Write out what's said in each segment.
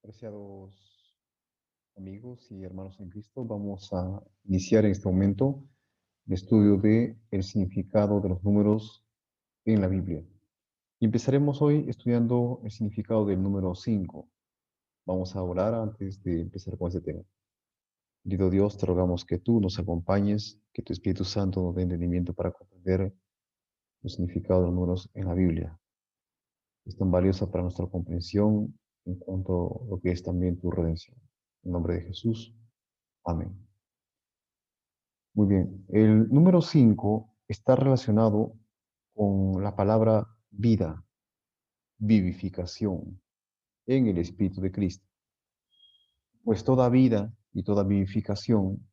Apreciados amigos y hermanos en Cristo, vamos a iniciar en este momento el estudio de el significado de los números en la Biblia. Y empezaremos hoy estudiando el significado del número 5. Vamos a orar antes de empezar con este tema. Querido Dios, te rogamos que tú nos acompañes, que tu Espíritu Santo nos dé entendimiento para comprender el significado de los números en la Biblia. Es tan valiosa para nuestra comprensión en cuanto a lo que es también tu redención. En nombre de Jesús. Amén. Muy bien. El número 5 está relacionado con la palabra vida, vivificación en el Espíritu de Cristo. Pues toda vida y toda vivificación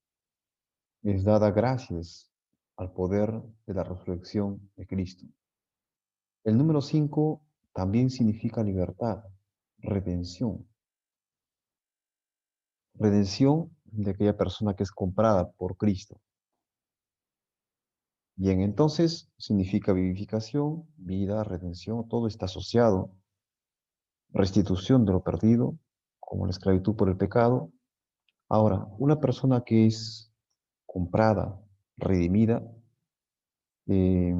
es dada gracias al poder de la resurrección de Cristo. El número 5 también significa libertad, redención. Redención de aquella persona que es comprada por Cristo. Bien, entonces significa vivificación, vida, redención, todo está asociado. Restitución de lo perdido, como la esclavitud por el pecado. Ahora, una persona que es comprada, redimida, eh,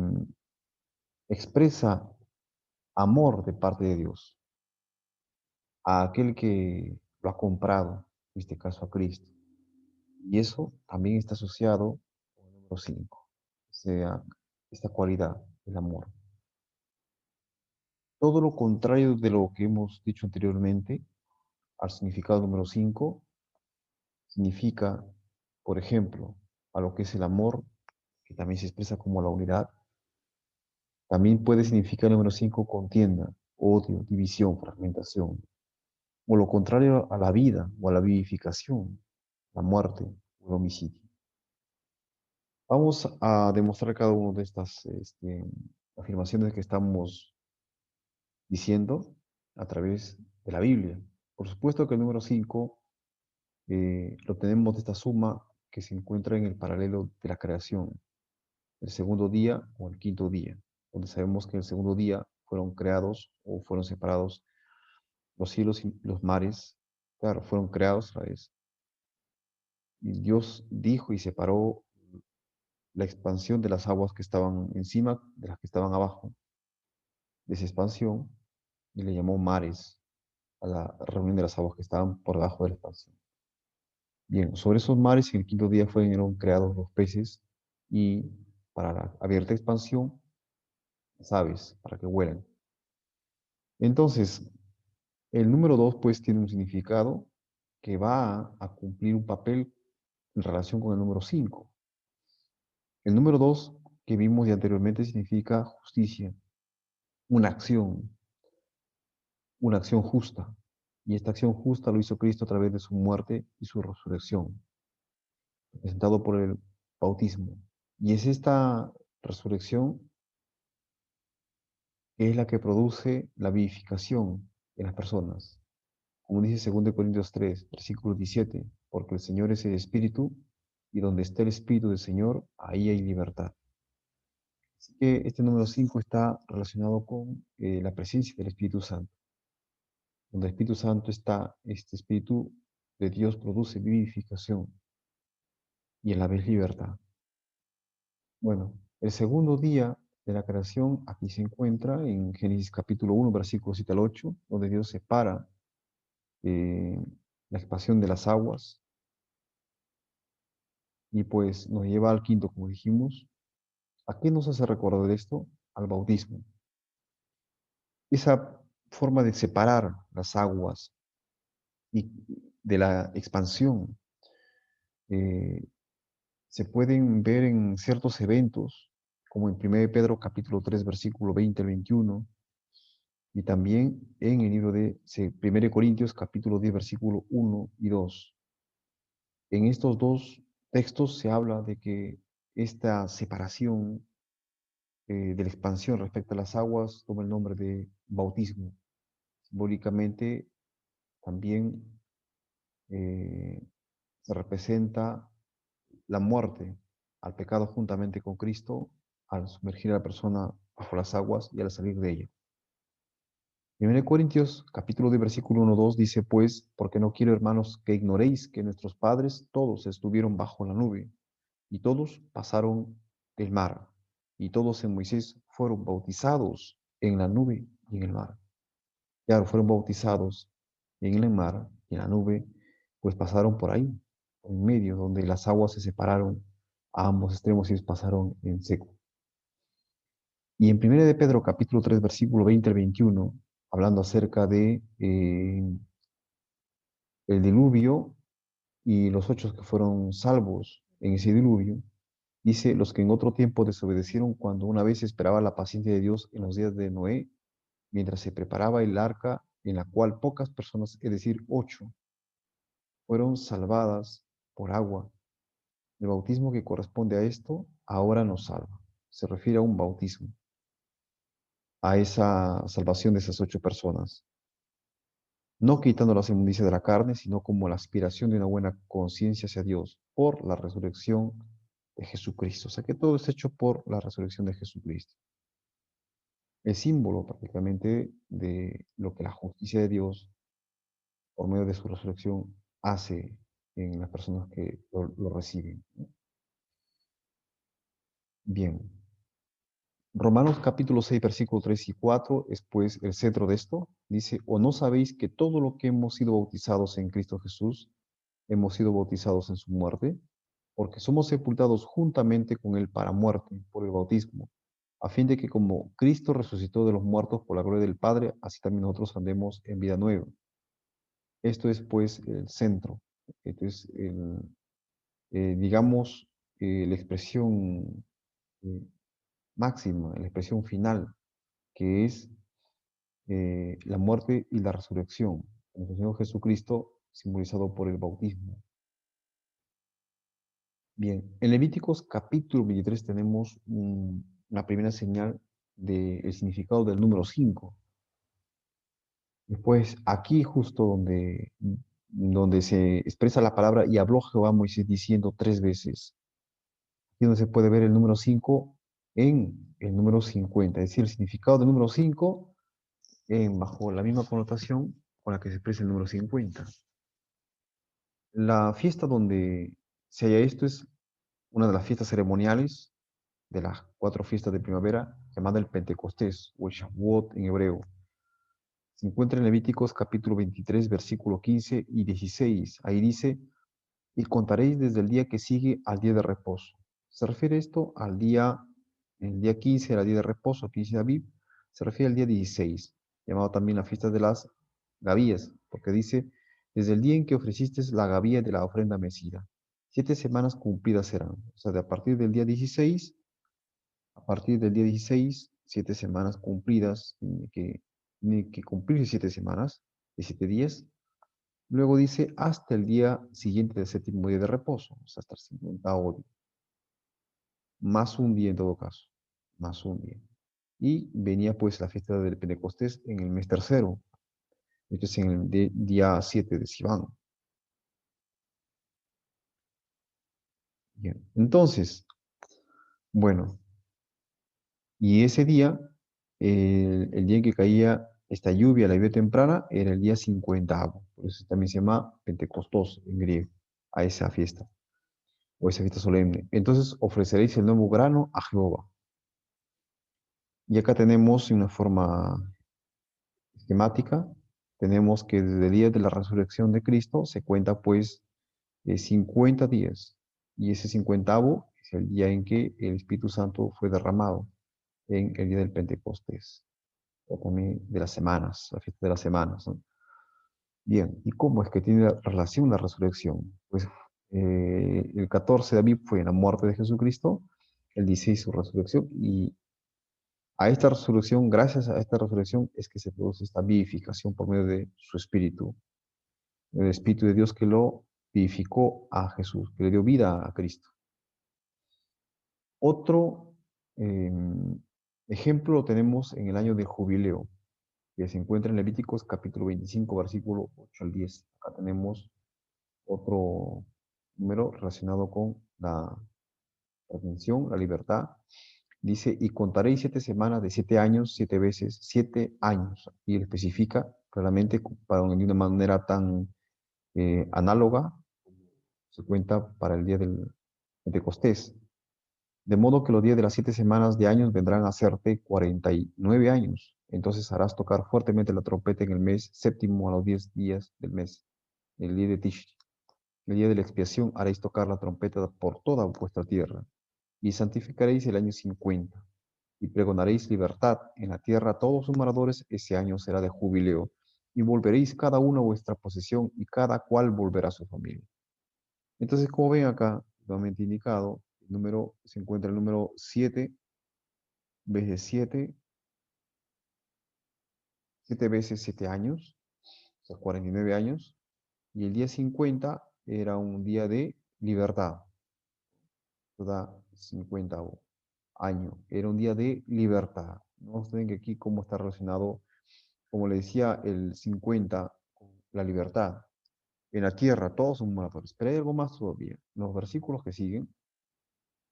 expresa amor de parte de Dios a aquel que lo ha comprado, en este caso a Cristo. Y eso también está asociado con el número 5, o sea, esta cualidad, el amor. Todo lo contrario de lo que hemos dicho anteriormente, al significado número 5, significa, por ejemplo, a lo que es el amor, que también se expresa como la unidad. También puede significar el número 5 contienda, odio, división, fragmentación. O lo contrario a la vida o a la vivificación, la muerte o el homicidio. Vamos a demostrar cada una de estas afirmaciones que estamos diciendo a través de la Biblia. Por supuesto que el número 5 lo tenemos de esta suma que se encuentra en el paralelo de la creación, el segundo día o el quinto día, donde sabemos que el segundo día fueron creados o fueron separados los cielos y los mares, claro, fueron creados a la vez. Y Dios dijo y separó la expansión de las aguas que estaban encima de las que estaban abajo, de esa expansión, y le llamó mares a la reunión de las aguas que estaban por debajo de la expansión. Bien, sobre esos mares en el quinto día fueron creados los peces y para la abierta expansión, las aves, para que vuelan. Entonces, el número 2 pues tiene un significado que va a cumplir un papel en relación con el número 5. El número 2 que vimos ya anteriormente significa justicia, una una acción justa. Y esta acción justa lo hizo Cristo a través de su muerte y su resurrección, representado por el bautismo. Y es esta resurrección que es la que produce la vivificación en las personas. Como dice 2 Corintios 3, versículo 17, porque el Señor es el Espíritu, y donde está el Espíritu del Señor, ahí hay libertad. Así que este número 5 está relacionado con la presencia del Espíritu Santo. Donde el Espíritu Santo está, este Espíritu de Dios produce vivificación y a la vez libertad. Bueno, el segundo día de la creación aquí se encuentra en Génesis capítulo 1, versículos 7 al 8, donde Dios separa eh, la expansión de las aguas y pues nos lleva al quinto, como dijimos. ¿A qué nos hace recordar esto? Al bautismo. Esa forma de separar las aguas y de la expansión eh, se pueden ver en ciertos eventos, como en 1 Pedro capítulo 3, versículo 20 al 21, y también en el libro de 1 Corintios capítulo 10, versículo 1 y 2. En estos dos textos se habla de que esta separación de la expansión respecto a las aguas toma el nombre de bautismo. Simbólicamente también eh, se representa la muerte al pecado juntamente con Cristo al sumergir a la persona bajo las aguas y al salir de ella. 1 Corintios, capítulo de versículo 1-2 dice, pues, porque no quiero, hermanos, que ignoréis que nuestros padres todos estuvieron bajo la nube, y todos pasaron el mar, y todos en Moisés fueron bautizados en la nube y en el mar. Claro, fueron bautizados en el mar y en la nube, pues pasaron por ahí, en medio, donde las aguas se separaron a ambos extremos y ellos pasaron en seco. Y en 1 de Pedro, capítulo 3, versículo 20 al 21, hablando acerca de el diluvio y los ocho que fueron salvos en ese diluvio, dice, los que en otro tiempo desobedecieron cuando una vez esperaba la paciencia de Dios en los días de Noé, mientras se preparaba el arca en la cual pocas personas, es decir, 8, fueron salvadas por agua. El bautismo que corresponde a esto ahora nos salva. Se refiere a un bautismo, a esa salvación de esas 8 personas. No quitando las inmundicias de la carne, sino como la aspiración de una buena conciencia hacia Dios por la resurrección de Jesucristo. O sea que todo es hecho por la resurrección de Jesucristo. Es símbolo prácticamente de lo que la justicia de Dios, por medio de su resurrección, hace en las personas que lo reciben. Bien. Romanos capítulo 6, versículos 3 y 4 es pues el centro de esto. Dice, ¿o no sabéis que todo lo que hemos sido bautizados en Cristo Jesús, hemos sido bautizados en su muerte? Porque somos sepultados juntamente con él para muerte por el bautismo, a fin de que como Cristo resucitó de los muertos por la gloria del Padre, así también nosotros andemos en vida nueva. Esto es pues el centro. Esto es, digamos, la expresión eh, máxima, la expresión final, que es la muerte y la resurrección de nuestro Señor Jesucristo, simbolizado por el bautismo. Bien, en Levíticos capítulo 23 tenemos una primera señal del significado del número 5. Después, aquí justo donde se expresa la palabra, y habló Jehová a Moisés diciendo 3 veces, y donde se puede ver el número 5 en el número 50, es decir, el significado del número 5 bajo la misma connotación con la que se expresa el número 50. La fiesta donde se halla esto es una de las fiestas ceremoniales de las 4 fiestas de primavera, llamada el Pentecostés, o el Shavuot en hebreo. Se encuentra en Levíticos capítulo 23, versículo 15 y 16. Ahí dice, y contaréis desde el día que sigue al día de reposo. Se refiere esto al día, el día 15 era el día de reposo, 15 de Aviv, se refiere al día 16, llamado también la fiesta de las gavillas, porque dice, desde el día en que ofreciste la gavilla de la ofrenda mecida, 7 semanas cumplidas serán. O sea, de a partir del día 16, a partir del día 16, 7 semanas cumplidas, tiene que cumplirse 7 semanas, de 7 días. Luego dice hasta el día siguiente del séptimo día de reposo, o sea, hasta el 50º día. Más un día en todo caso, más un día. Y venía pues la fiesta del Pentecostés en el mes tercero, entonces en el día 7 de Sivan. Bien. Entonces, bueno, y ese día, el día en que caía esta lluvia, la lluvia temprana, era el día 50º. Por eso también se llama Pentecostos en griego, a esa fiesta, o esa fiesta solemne. Entonces ofreceréis el nuevo grano a Jehová. Y acá tenemos una forma esquemática, tenemos que desde el día de la resurrección de Cristo se cuenta pues 50 días. Y ese 50º es el día en que el Espíritu Santo fue derramado, en el día del Pentecostés, o también de las semanas, la fiesta de las semanas, ¿no? Bien, ¿y cómo es que tiene relación la resurrección? Pues el 14 de Aviv fue la muerte de Jesucristo, el 16 su resurrección, y a esta resurrección, gracias a esta resurrección, es que se produce esta vivificación por medio de su Espíritu, el Espíritu de Dios que lo vivificó a Jesús, que le dio vida a Cristo. Otro ejemplo lo tenemos en el año de jubileo, que se encuentra en Levíticos capítulo 25, versículo 8 al 10. Acá tenemos otro número relacionado con la redención, la libertad. Dice, y contaréis 7 semanas de 7 años, 7 veces, 7 años. Y él especifica claramente de una manera tan análoga, se cuenta para el día del Pentecostés. De modo que los días de las 7 semanas de años vendrán a hacerte 49 años. Entonces harás tocar fuertemente la trompeta en el mes séptimo a los 10 días del mes, el día de Tish. El día de la expiación haréis tocar la trompeta por toda vuestra tierra, y santificaréis el año 50, y pregonaréis libertad en la tierra a todos sus moradores. Ese año será de jubileo, y volveréis cada uno a vuestra posesión, y cada cual volverá a su familia. Entonces, como ven acá, nuevamente indicado, se encuentra el número 7 veces 7, 7 veces 7 años, o sea, 49 años, y el día 50 era un día de libertad, toda 50 año, era un día de libertad. Vamos a ver que aquí cómo está relacionado, como le decía, el 50 con la libertad. En la tierra todos son moradores, pero hay algo más todavía. Los versículos que siguen,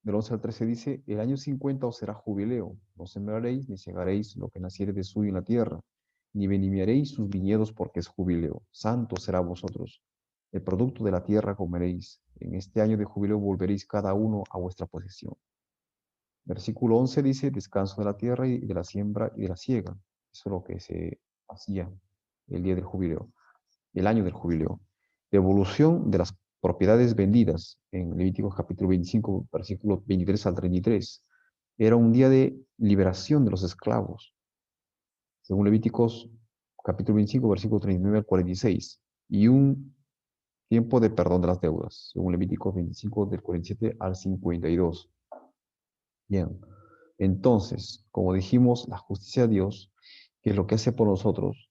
del 11 al 13 dice, el año 50 os será jubileo, no sembraréis ni segaréis lo que naciere de suyo en la tierra, ni vendimiaréis sus viñedos porque es jubileo, santo será vosotros. El producto de la tierra comeréis, en este año de jubileo volveréis cada uno a vuestra posesión. Versículo 11 dice, descanso de la tierra y de la siembra y de la siega. Eso es lo que se hacía el día del jubileo, el año del jubileo. Devolución de las propiedades vendidas en Levíticos capítulo 25, versículo 23 al 33. Era un día de liberación de los esclavos, según Levíticos capítulo 25, versículo 39 al 46. Y un tiempo de perdón de las deudas, según Levíticos 25, del 47 al 52. Bien, entonces, como dijimos, la justicia de Dios, que es lo que hace por nosotros,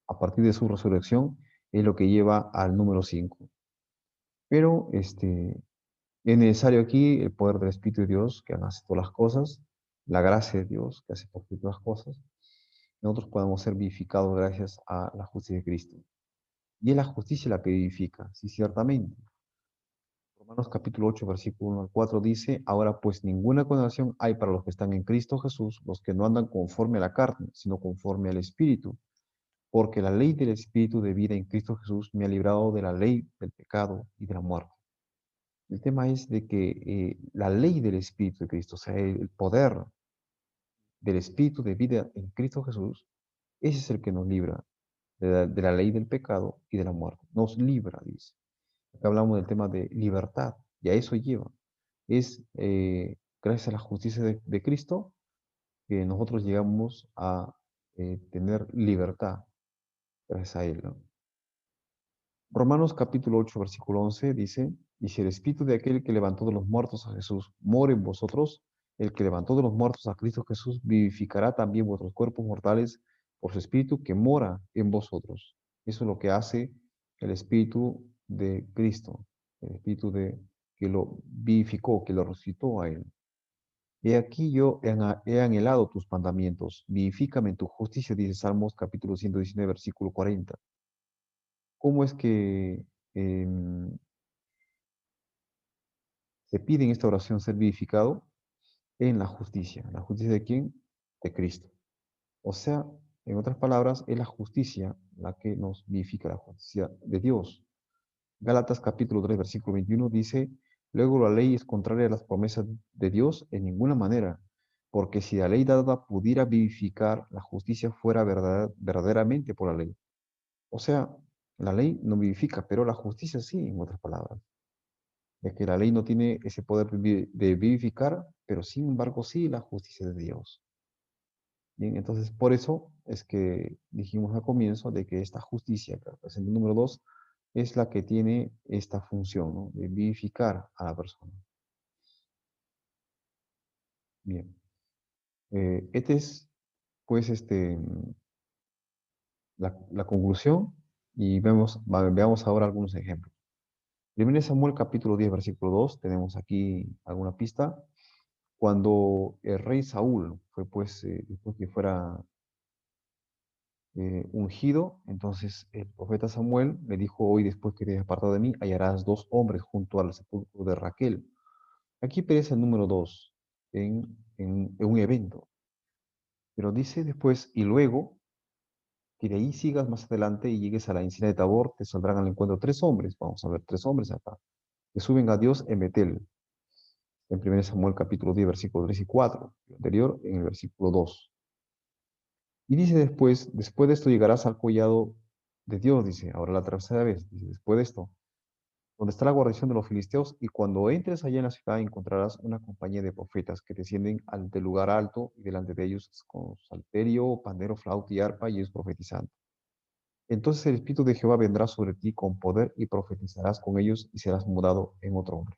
a partir de su resurrección, es lo que lleva al número 5. Pero es necesario aquí el poder del Espíritu de Dios, que hace todas las cosas, la gracia de Dios, que hace por todas las cosas. Nosotros podemos ser vivificados gracias a la justicia de Cristo. Y es la justicia la que vivifica, sí, ciertamente. Romanos capítulo 8, versículo 1 al 4 dice, ahora pues ninguna condenación hay para los que están en Cristo Jesús, los que no andan conforme a la carne, sino conforme al Espíritu. Porque la ley del Espíritu de vida en Cristo Jesús me ha librado de la ley del pecado y de la muerte. El tema es de que la ley del Espíritu de Cristo, o sea, el poder del Espíritu de vida en Cristo Jesús, ese es el que nos libra de la ley del pecado y de la muerte. Nos libra, dice. Acá hablamos del tema de libertad, y a eso lleva. Es gracias a la justicia de Cristo que nosotros llegamos a tener libertad gracias a Él, ¿no? Romanos capítulo 8, versículo 11 dice, y si el espíritu de aquel que levantó de los muertos a Jesús mora en vosotros, el que levantó de los muertos a Cristo Jesús vivificará también vuestros cuerpos mortales por su espíritu que mora en vosotros. Eso es lo que hace el espíritu de Cristo, el espíritu que lo vivificó, que lo resucitó a él. He aquí yo he anhelado tus mandamientos, vivifícame en tu justicia, dice Salmos capítulo 119, versículo 40. ¿Cómo es que em, se pide en esta oración ser vivificado? En la justicia. ¿La justicia de quién? De Cristo. O sea, en otras palabras, es la justicia la que nos vivifica, la justicia de Dios. Gálatas capítulo 3, versículo 21 dice, luego la ley es contraria a las promesas de Dios en ninguna manera, porque si la ley dada pudiera vivificar, la justicia fuera verdaderamente por la ley. O sea, la ley no vivifica, pero la justicia sí, en otras palabras. Es que la ley no tiene ese poder de vivificar, pero sin embargo sí la justicia de Dios. Bien, entonces por eso es que dijimos al comienzo de que esta justicia, que representa el número 2, es la que tiene esta función, ¿no? De vivificar a la persona. Bien, este es pues la conclusión y veamos ahora algunos ejemplos. 1 Samuel capítulo 10, versículo 2, tenemos aquí alguna pista. Cuando el rey Saúl fue pues, después que fuera ungido, entonces el profeta Samuel le dijo, hoy después que te hayas apartado de mí, hallarás 2 hombres junto al sepulcro de Raquel. Aquí aparece el número 2. en un evento. Pero dice después, y luego que de ahí sigas más adelante y llegues a la encina de Tabor, te saldrán al encuentro tres hombres. Vamos a ver, tres hombres acá, que suben a Dios en Betel, en 1 Samuel capítulo 10, versículos 3 y 4, lo anterior en el versículo 2. Y dice después de esto llegarás al collado de Dios, dice, ahora la tercera vez, dice, después de esto, donde está la guarnición de los filisteos, y cuando entres allá en la ciudad encontrarás una compañía de profetas que descienden del lugar alto, y delante de ellos con salterio, pandero, flauta y arpa, y ellos profetizando. Entonces el Espíritu de Jehová vendrá sobre ti con poder, y profetizarás con ellos, y serás mudado en otro hombre.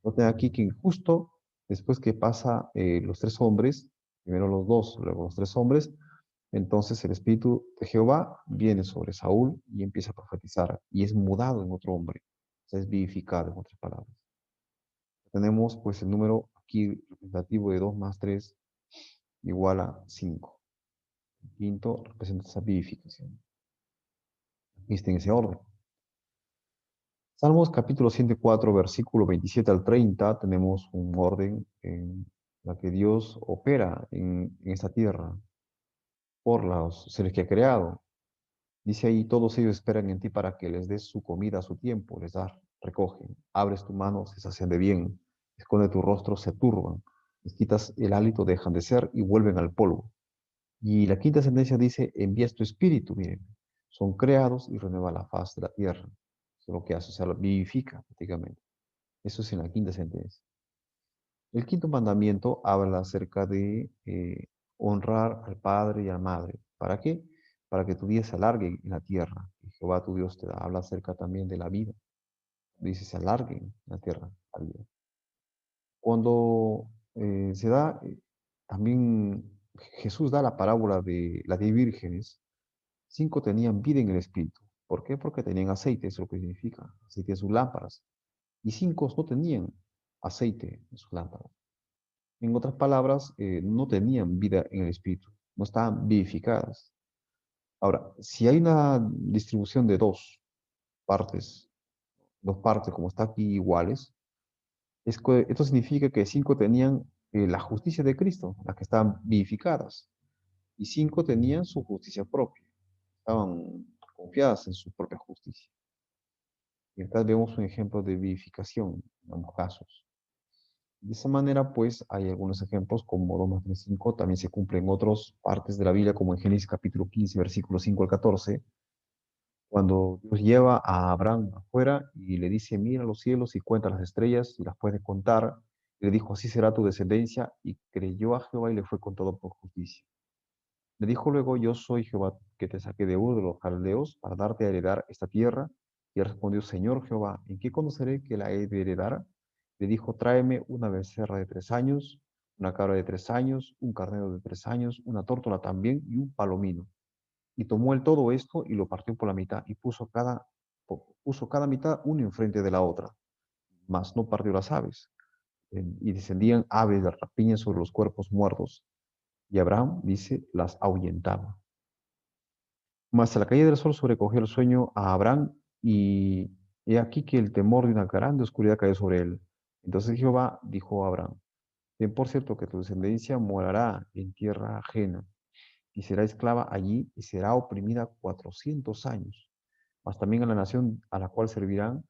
Noten aquí que justo después que pasa los tres hombres, primero los dos, luego los tres hombres, entonces el Espíritu de Jehová viene sobre Saúl y empieza a profetizar y es mudado en otro hombre. O sea, es vivificado, en otras palabras. Tenemos pues el número aquí representativo de 2 más 3 igual a 5. El quinto representa esa vivificación. Viste en ese orden. Salmos capítulo 104, versículo 27 al 30, tenemos un orden en la que Dios opera en esta tierra por los seres que ha creado. Dice ahí, todos ellos esperan en ti para que les des su comida a su tiempo, les das, recogen, abres tu mano, se sacian de bien, esconde tu rostro, se turban, les quitas el hálito, dejan de ser y vuelven al polvo. Y la quinta sentencia dice, envías tu espíritu, miren, son creados y renueva la faz de la tierra. Eso es lo que hace, o sea, lo vivifica prácticamente. Eso es en la quinta sentencia. El quinto mandamiento habla acerca de honrar al padre y a la madre. ¿Para qué? Para que tu vida se alargue en la tierra. Y Jehová tu Dios te da. Habla acerca también de la vida. Dice, se alargue en la tierra la vida. Cuando se da, también Jesús da la parábola de las 10 vírgenes. 5 tenían vida en el espíritu. ¿Por qué? Porque tenían aceite, eso es lo que significa. Aceite en sus lámparas. Y 5 no tenían aceite en sus lámparas. En otras palabras, no tenían vida en el espíritu, no estaban vivificadas. Ahora, si hay una distribución de partes, dos partes como está aquí iguales, esto significa que 5 tenían la justicia de Cristo, las que estaban vivificadas, y 5 tenían su justicia propia, estaban confiadas en su propia justicia. Y acá vemos un ejemplo de vivificación en ambos casos. De esa manera, pues, hay algunos ejemplos como 2 más 3, 5, también se cumplen en otras partes de la Biblia, como en Génesis capítulo 15, versículos 5 al 14, cuando Dios lleva a Abraham afuera y le dice, mira los cielos y cuenta las estrellas y las puedes contar. Y le dijo, así será tu descendencia, y creyó a Jehová y le fue contado por justicia. Le dijo luego, yo soy Jehová que te saqué de Ur de los caldeos para darte a heredar esta tierra. Y él respondió, Señor Jehová, ¿en qué conoceré que la he de heredar? Le dijo, tráeme una becerra de 3 años, una cabra de 3 años, un carnero de 3 años, una tórtola también y un palomino. Y tomó él todo esto y lo partió por la mitad y puso cada mitad una enfrente de la otra, mas no partió las aves. Y descendían aves de rapiña sobre los cuerpos muertos. Y Abraham, dice, las ahuyentaba. Mas a la caída del sol sobrecogió el sueño a Abraham, y he aquí que el temor de una grande oscuridad cayó sobre él. Entonces Jehová dijo a Abraham, ten por cierto que tu descendencia morará en tierra ajena, y será esclava allí, y será oprimida 400 años. Mas también a la nación a la cual servirán,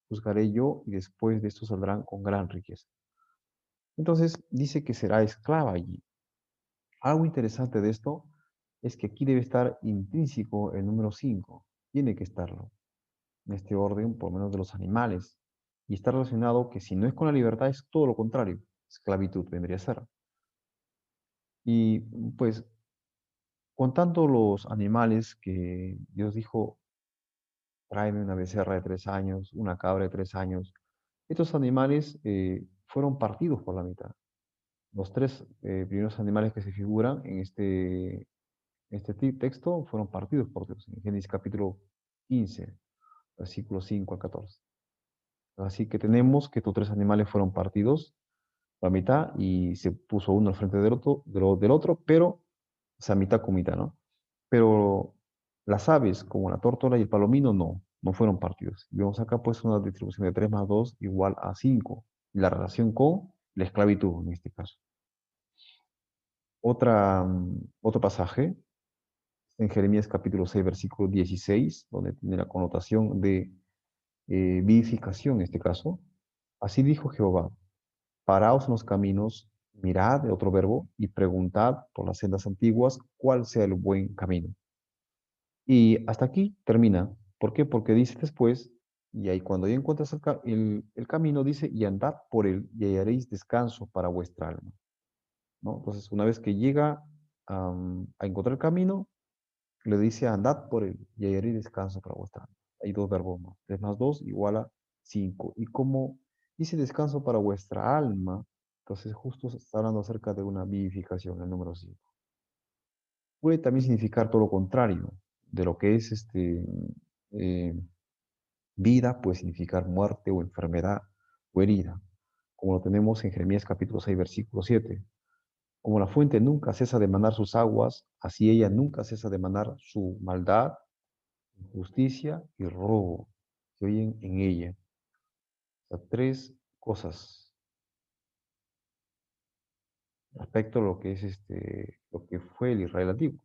juzgaré yo, y después de esto saldrán con gran riqueza. Entonces dice que será esclava allí. Algo interesante de esto es que aquí debe estar intrínseco el número 5. Tiene que estarlo en este orden, por lo menos de los animales. Y está relacionado que si no es con la libertad, es todo lo contrario. Esclavitud vendría a ser. Y pues, contando los animales que Dios dijo, tráeme una becerra de 3 años, una cabra de 3 años, estos animales fueron partidos por la mitad. Los tres primeros animales que se figuran en este texto fueron partidos por Dios, en Génesis capítulo 15, versículos 5 al 14. Así que tenemos que estos tres animales fueron partidos por la mitad y se puso uno al frente del otro, pero, o sea, mitad con mitad, ¿no? Pero las aves, como la tórtola y el palomino, no fueron partidos. Vemos acá pues una distribución de 3 más 2 igual a 5, y la relación con la esclavitud en este caso. Otro pasaje en Jeremías capítulo 6, versículo 16, donde tiene la connotación de vivificación en este caso. Así dijo Jehová, paraos en los caminos, mirad, otro verbo, y preguntad por las sendas antiguas cuál sea el buen camino. Y hasta aquí termina. ¿Por qué? Porque dice después, y ahí cuando ya encuentras el camino, dice, y andad por él y hallaréis descanso para vuestra alma, ¿no? Entonces, una vez que llega a encontrar el camino, le dice, andad por él y hallaréis descanso para vuestra alma. Hay dos verbos más. 3 más 2 igual a 5. Y como dice descanso para vuestra alma, entonces justo se está hablando acerca de una vivificación, el número 5. Puede también significar todo lo contrario de lo que es eh, vida, puede significar muerte o enfermedad o herida, como lo tenemos en Jeremías capítulo 6, versículo 7. Como la fuente nunca cesa de manar sus aguas, así ella nunca cesa de manar su maldad, injusticia y robo que oyen en ella. O sea, tres cosas respecto a lo que es lo que fue el Israel antiguo.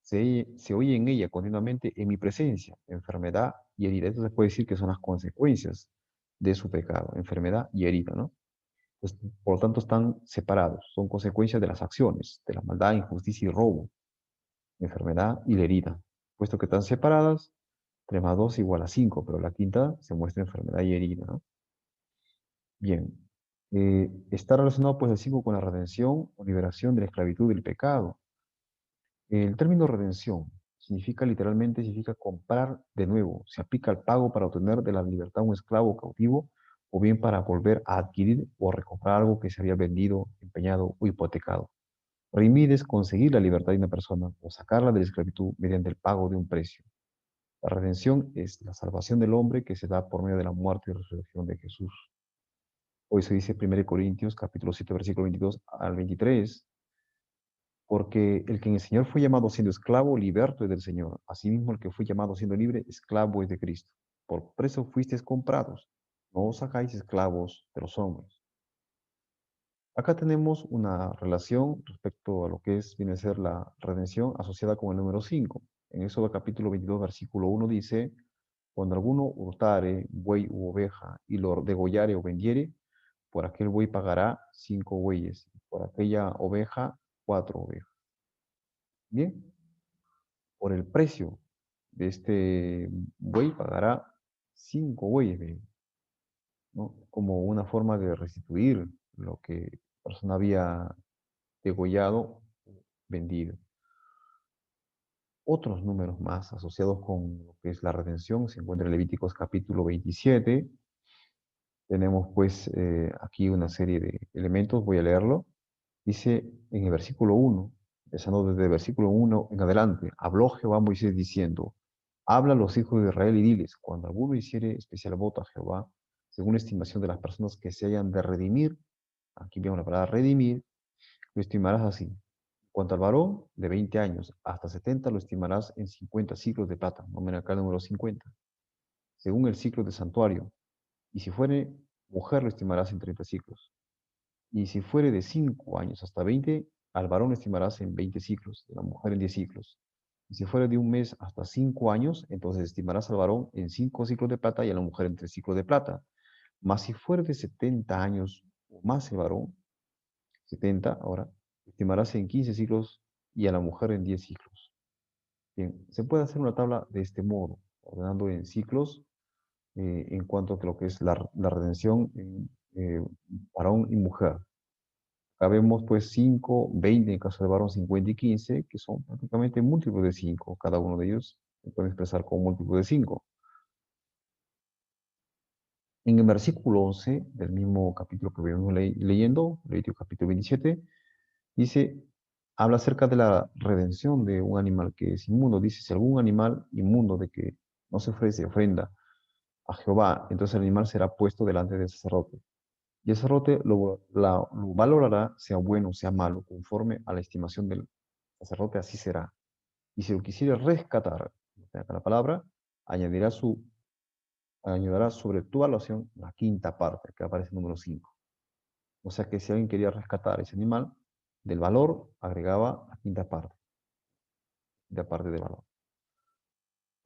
Se oye en ella continuamente en mi presencia, enfermedad y herida. Esto se puede decir que son las consecuencias de su pecado, enfermedad y herida, ¿no? Pues, por lo tanto, están separados, son consecuencias de las acciones, de la maldad, injusticia y robo, enfermedad y la herida. Puesto que están separadas, 3 más 2 igual a 5, pero la quinta se muestra enfermedad y herida, ¿no? Bien, está relacionado pues el 5 con la redención o liberación de la esclavitud del pecado. El término redención significa comprar de nuevo. Se aplica al pago para obtener de la libertad un esclavo cautivo o bien para volver a adquirir o recomprar algo que se había vendido, empeñado o hipotecado. Redimir es conseguir la libertad de una persona o sacarla de la esclavitud mediante el pago de un precio. La redención es la salvación del hombre que se da por medio de la muerte y resurrección de Jesús. Hoy se dice 1 Corintios capítulo 7 versículo 22 al 23, porque el que en el Señor fue llamado siendo esclavo, liberto es del Señor. Asimismo, el que fue llamado siendo libre, esclavo es de Cristo. Por precio fuisteis comprados. No os hagáis esclavos de los hombres. Acá tenemos una relación respecto a lo que viene a ser la redención asociada con el número 5. En Éxodo capítulo 22, versículo 1 dice, cuando alguno hurtare buey u oveja y lo degollare o vendiere, por aquel buey pagará 5 bueyes, por aquella oveja 4 ovejas. Bien, por el precio de este buey pagará 5 bueyes, bien, ¿no? Como una forma de restituir lo que la persona había degollado, vendido. Otros números más asociados con lo que es la redención se encuentra en Levíticos capítulo 27. Tenemos pues aquí una serie de elementos, voy a leerlo. Dice en el versículo 1, empezando desde el versículo 1 en adelante, habló Jehová a Moisés diciendo, habla a los hijos de Israel y diles, cuando alguno hiciere especial voto a Jehová, según la estimación de las personas que se hayan de redimir, aquí vemos la palabra redimir, lo estimarás así. En cuanto al varón, de 20 años hasta 70, lo estimarás en 50 ciclos de plata. Vamos acá el número 50. Según el ciclo de santuario. Y si fuere mujer, lo estimarás en 30 ciclos. Y si fuere de 5 años hasta 20, al varón lo estimarás en 20 ciclos, y a la mujer en 10 ciclos. Y si fuere de un mes hasta 5 años, entonces estimarás al varón en 5 ciclos de plata y a la mujer en 3 ciclos de plata. Mas si fuere de 70 años o más el varón, 70 ahora, estimarás en 15 ciclos y a la mujer en 10 ciclos. Bien, se puede hacer una tabla de este modo, ordenando en ciclos en cuanto a lo que es la redención en varón y mujer. Acá vemos pues 5, 20 en el caso de varón, 50 y 15, que son prácticamente múltiplos de 5. Cada uno de ellos se puede expresar como múltiplo de 5. En el versículo 11 del mismo capítulo que venimos leyendo, Levítico capítulo 27, dice, habla acerca de la redención de un animal que es inmundo. Dice, si algún animal inmundo de que no se ofrece ofrenda a Jehová, entonces el animal será puesto delante del sacerdote. Y el sacerdote lo valorará, sea bueno o sea malo, conforme a la estimación del sacerdote, así será. Y si lo quisiera rescatar, acá la palabra, añadirá, añadirá sobre tu evaluación la quinta parte, que aparece en número 5. O sea que si alguien quería rescatar ese animal, del valor agregaba la quinta parte del valor.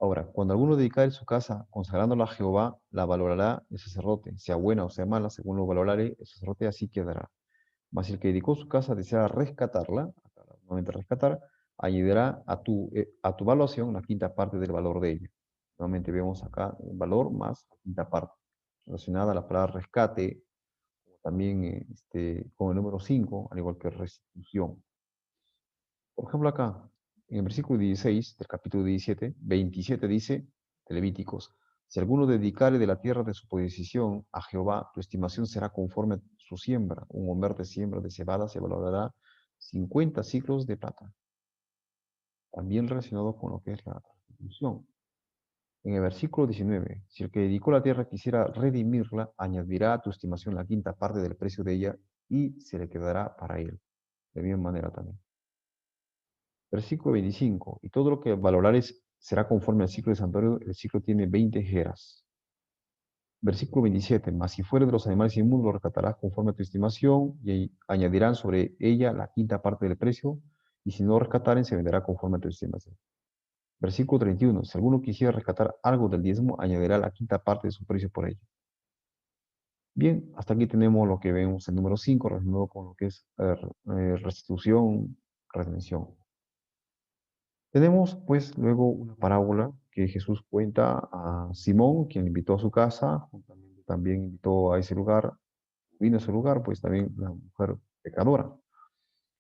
Ahora, cuando alguno dedicare su casa consagrándola a Jehová, la valorará el sacerdote, sea buena o sea mala, según lo valorare el sacerdote, así quedará. Mas el que dedicó su casa desea rescatarla, nuevamente rescatar, añadirá a tu valuación la quinta parte del valor de ella. Nuevamente vemos acá el valor más la quinta parte, relacionada a la palabra rescate, también con el número 5, al igual que restitución. Por ejemplo, acá, en el versículo 16 del capítulo 27 dice, de Levíticos, si alguno dedicare de la tierra de su posesión a Jehová, tu estimación será conforme a su siembra. Un homer de siembra de cebada se valorará 50 ciclos de plata. También relacionado con lo que es la restitución. En el versículo 19, si el que dedicó la tierra quisiera redimirla, añadirá a tu estimación la quinta parte del precio de ella y se le quedará para él. De misma manera también. Versículo 25. Y todo lo que valorares será conforme al ciclo de santuario. El ciclo tiene 20 jeras. Versículo 27. Mas si fuere de los animales inmundos, lo rescatarás conforme a tu estimación y añadirán sobre ella la quinta parte del precio. Y si no rescataren, se venderá conforme a tu estimación. Versículo 31. Si alguno quisiera rescatar algo del diezmo, añadirá la quinta parte de su precio por ello. Bien, hasta aquí tenemos lo que vemos en número 5, relacionado con lo que es restitución, redención. Tenemos pues luego una parábola que Jesús cuenta a Simón, quien invitó a su casa, también invitó a ese lugar, vino a ese lugar, pues también la mujer pecadora.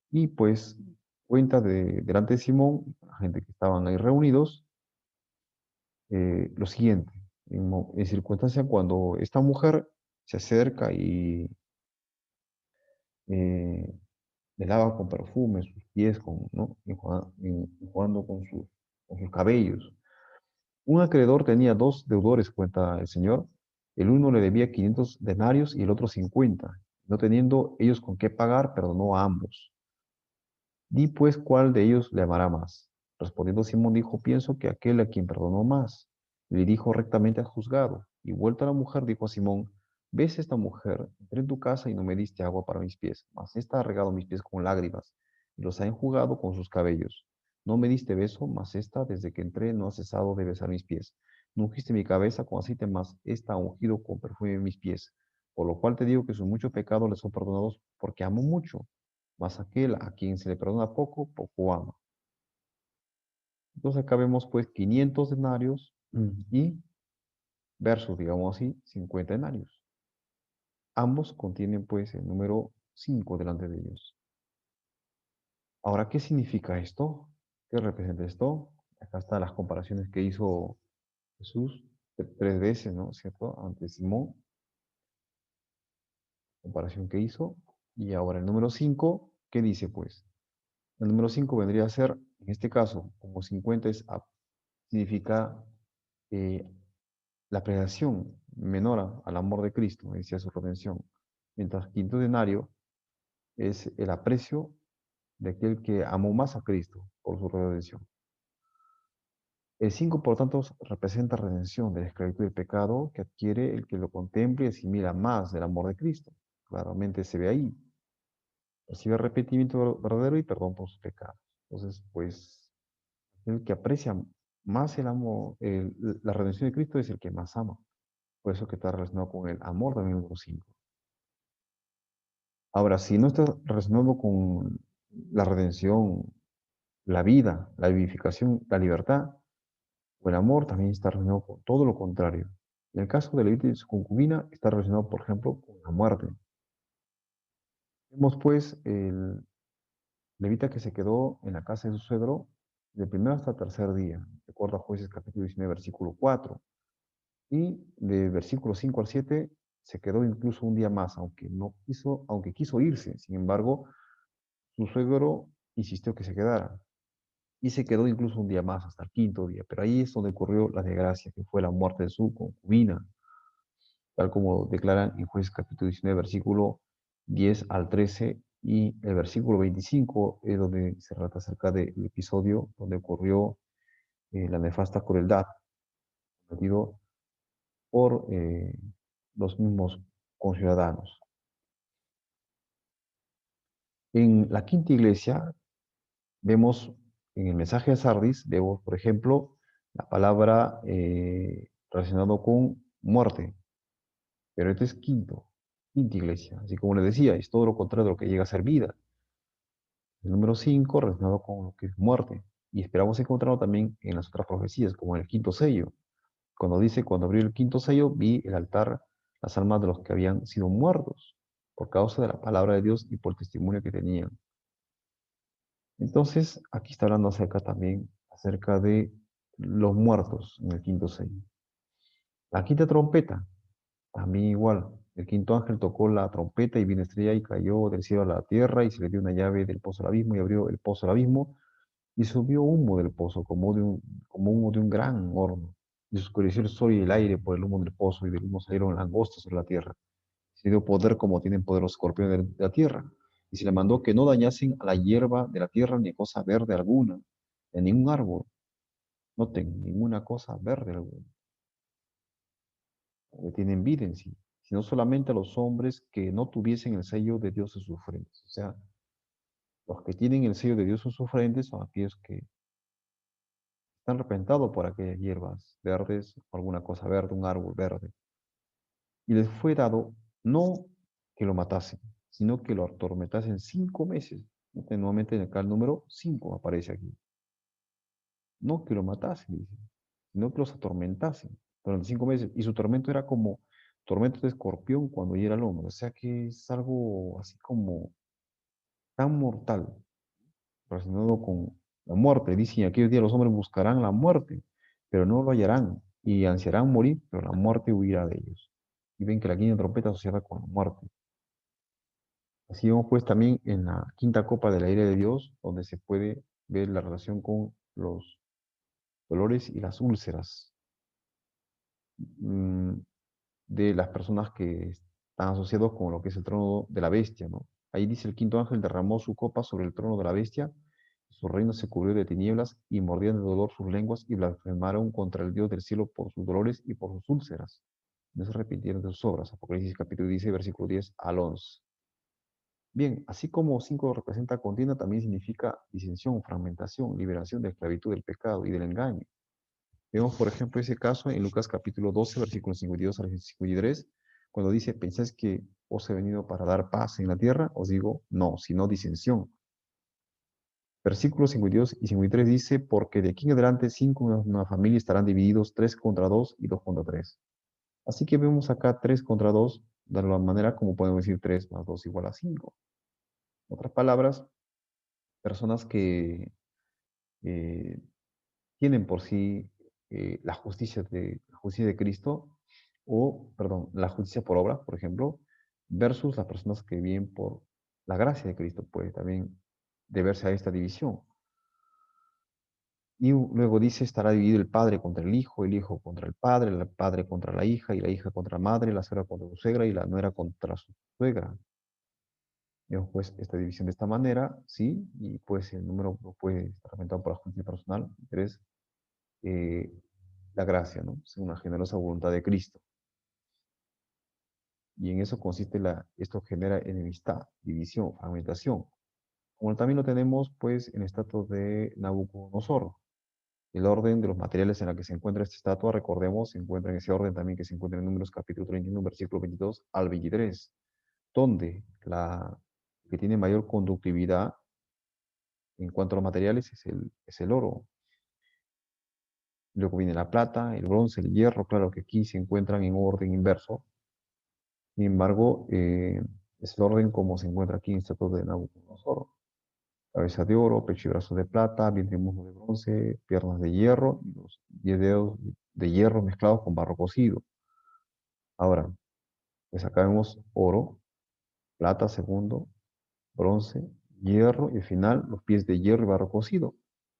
Y pues cuenta delante de Simón, la gente que estaban ahí reunidos, lo siguiente, en circunstancia cuando esta mujer se acerca y eh, le lava con perfume sus pies, ¿no? Enjuagando con sus cabellos. Un acreedor tenía dos deudores, cuenta el señor. El uno le debía 500 denarios y el otro 50. No teniendo ellos con qué pagar, perdonó a ambos. Di pues cuál de ellos le amará más. Respondiendo Simón dijo, pienso que aquel a quien perdonó más. Le dijo rectamente al juzgado. Y vuelta la mujer, dijo a Simón, ves esta mujer, entré en tu casa y no me diste agua para mis pies, mas esta ha regado mis pies con lágrimas y los ha enjugado con sus cabellos. No me diste beso, mas esta, desde que entré, no ha cesado de besar mis pies. No ungiste mi cabeza con aceite, mas esta ha ungido con perfume mis pies. Por lo cual te digo que sus muchos pecados les son perdonados porque amo mucho, mas aquel a quien se le perdona poco, poco ama. Entonces acá vemos pues 500 denarios y versus, digamos así, 50 denarios. Ambos contienen pues el número 5 delante de ellos. Ahora, ¿qué significa esto? ¿Qué representa esto? Acá están las comparaciones que hizo Jesús tres veces, ¿no? ¿Cierto? Ante Simón, comparación que hizo. Y ahora el número 5, ¿qué dice pues? El número 5 vendría a ser, en este caso, como 50 significa eh, la predación menor al amor de Cristo, decía su redención. Mientras quinto denario es el aprecio de aquel que amó más a Cristo por su redención. El 5, por tanto, representa redención de la esclavitud del pecado que adquiere el que lo contemple y asimila más del amor de Cristo. Claramente se ve ahí. Recibe arrepentimiento verdadero y perdón por sus pecados. Entonces, pues, el que aprecia más el amor, la redención de Cristo es el que más ama. Por eso que está relacionado con el amor también número 5. Ahora, si no está relacionado con la redención, la vida, la vivificación, la libertad, o el amor también está relacionado con todo lo contrario. En el caso de Levita y su concubina, está relacionado, por ejemplo, con la muerte. Vemos pues el levita que se quedó en la casa de su suegro del primer hasta el tercer día. Recuerda Jueces capítulo 19, versículo 4. Y de versículo 5 al 7 se quedó incluso un día más, aunque quiso irse. Sin embargo, su suegro insistió que se quedara. Y se quedó incluso un día más, hasta el quinto día. Pero ahí es donde ocurrió la desgracia, que fue la muerte de su concubina, tal como declaran en Jueces capítulo 19, versículo 10 al 13, y el versículo 25 es donde se trata acerca del episodio donde ocurrió la nefasta crueldad cometido por los mismos conciudadanos. En la quinta iglesia vemos, en el mensaje de Sardis, vemos, por ejemplo, la palabra relacionado con muerte, pero este es quinta iglesia, así como les decía, es todo lo contrario de lo que llega a ser vida. El número 5 relacionado con lo que es muerte, y esperamos encontrarlo también en las otras profecías, como en el quinto sello, cuando dice, cuando abrió el quinto sello, vi el altar, las almas de los que habían sido muertos, por causa de la palabra de Dios y por el testimonio que tenían. Entonces, aquí está hablando acerca también, acerca de los muertos en el quinto sello. La quinta trompeta, también igual. El quinto ángel tocó la trompeta y vino estrella y cayó del cielo a la tierra y se le dio una llave del pozo del abismo y abrió el pozo del abismo y subió humo del pozo como humo de un gran horno. Y se oscureció el sol y el aire por el humo del pozo y del humo salieron langostas sobre la tierra. Se dio poder como tienen poder los escorpiones de la tierra. Y se le mandó que no dañasen a la hierba de la tierra ni cosa verde alguna, de ningún árbol. Noten, ninguna cosa verde alguna, que tienen vida en sí, sino solamente a los hombres que no tuviesen el sello de Dios en sus frentes. O sea, los que tienen el sello de Dios en sus frentes son aquellos que están arrepentidos por aquellas hierbas verdes o alguna cosa verde, un árbol verde. Y les fue dado no que lo matasen, sino que lo atormentasen 5 meses. Nuevamente acá el número 5 aparece aquí. No que lo matasen, dice, sino que los atormentasen durante 5 meses. Y su tormento era como tormento de escorpión cuando hiera al hombre. O sea que es algo así como tan mortal, relacionado con la muerte. Dice, en aquellos días los hombres buscarán la muerte, pero no lo hallarán. Y ansiarán morir, pero la muerte huirá de ellos. Y ven que la quinta trompeta asociada con la muerte. Así vemos pues también en la quinta copa de la ira de Dios, donde se puede ver la relación con los dolores y las úlceras mm, de las personas que están asociados con lo que es el trono de la bestia, ¿no? Ahí dice el quinto ángel derramó su copa sobre el trono de la bestia, su reino se cubrió de tinieblas y mordían de dolor sus lenguas y blasfemaron contra el Dios del cielo por sus dolores y por sus úlceras. No se arrepintieron de sus obras. Apocalipsis capítulo 10, versículo 10 al 11. Bien, así como 5 representa contienda, también significa disensión, fragmentación, liberación de esclavitud del pecado y del engaño. Vemos, por ejemplo, ese caso en Lucas capítulo 12, versículos 52 al 53, cuando dice, ¿pensáis que os he venido para dar paz en la tierra? Os digo, no, sino disensión. Versículos 52 y 53 dice, porque de aquí en adelante 5 en una familia estarán divididos 3 contra 2 y 2 contra 3. Así que vemos acá 3 contra 2, de la manera como podemos decir 3 más 2 igual a 5. En otras palabras, personas que eh, tienen por sí la justicia de Cristo, o, perdón, la justicia por obra, por ejemplo, versus las personas que viven por la gracia de Cristo, puede también deberse a esta división. Y luego dice, estará dividido el hijo contra el padre contra la hija, y la hija contra la madre, la suegra contra su suegra, y la nuera contra su suegra. Vemos pues esta división de esta manera, ¿sí? Y pues el número no puede estar aumentado por la justicia personal. 3, eh, la gracia, ¿no? Según la generosa voluntad de Cristo. Y en eso consiste esto genera enemistad, división, fragmentación. Como también lo tenemos, pues, en el estatua de Nabucodonosor. El orden de los materiales en la que se encuentra esta estatua, recordemos, se encuentra en ese orden también que se encuentra en Números capítulo 31, versículo 22 al 23, donde la que tiene mayor conductividad en cuanto a los materiales es el oro. Luego viene la plata, el bronce, el hierro, claro que aquí se encuentran en orden inverso. Sin embargo, es el orden como se encuentra aquí en el estatuto de Nabucodonosor. Cabeza de oro, pecho y brazos de plata, vientre y muslo de bronce, piernas de hierro y los 10 dedos de hierro mezclados con barro cocido. Ahora, pues acá vemos oro, plata segundo, bronce, hierro y al final los pies de hierro y barro cocido.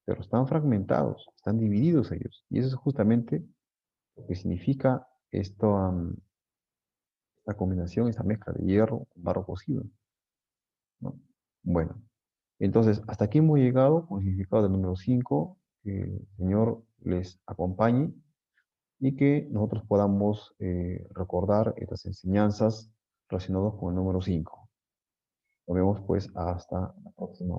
Pero están fragmentados, están divididos ellos. Y eso es justamente lo que significa esta combinación, esta mezcla de hierro con barro cocido, ¿no? Bueno, entonces hasta aquí hemos llegado con el significado del número 5. Que el Señor les acompañe y que nosotros podamos recordar estas enseñanzas relacionadas con el número 5. Nos vemos pues hasta la próxima.